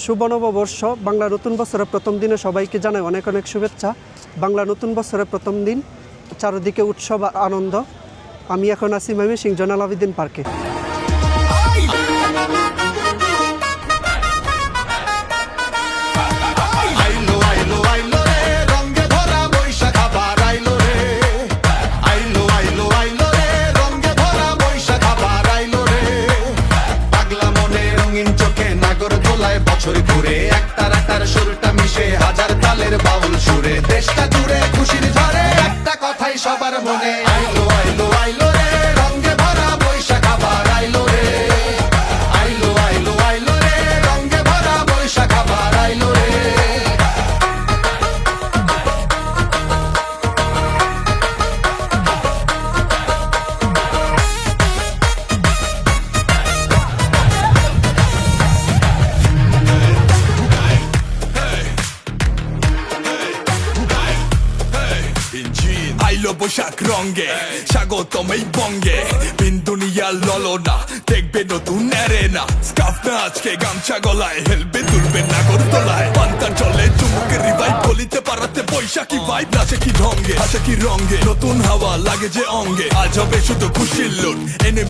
শুভ নববর্ষ বাংলা নতুন বছরের প্রথম দিনে সবাইকে জানাই অনেক অনেক শুভেচ্ছা। বাংলা নতুন বছরের প্রথম দিন, চারিদিকে উৎসব আর আনন্দ। আমি এখন আছি ময়মনসিংহ জয়নাল আবেদীন পার্কে। বছর ঘুরে একটার একটার সুরটা মিশে হাজার তালের বাউল সুরে দেশটা জুড়ে খুশির ঝড়ে একটা কথাই সবার মনে আইলো আইলো আইলো রে রঙে ভরা বৈশাখ আবার আইলো রে আইলো আইলো আইলো রে রঙে ভরা বৈশাখ আবার আইলো রে আইলো বৈশাখ রঙে স্বাগতম এই বঙ্গে বিন্দুনিয়া ললনা দেখবে নতুন এরেনা স্কাফ না আজকে গামছা গলায় হেলবে তুলবে নাগর তোলায় পান্তা চলে চুমুকের রিভাইভ গলিতে পারাতে বৈশাখী ভাইব নাচে কি ঢঙ্গে হাসে কি রঙে নতুন হাওয়া লাগে যে অঙ্গে আজ হবে শুধু খুশির লুট এনে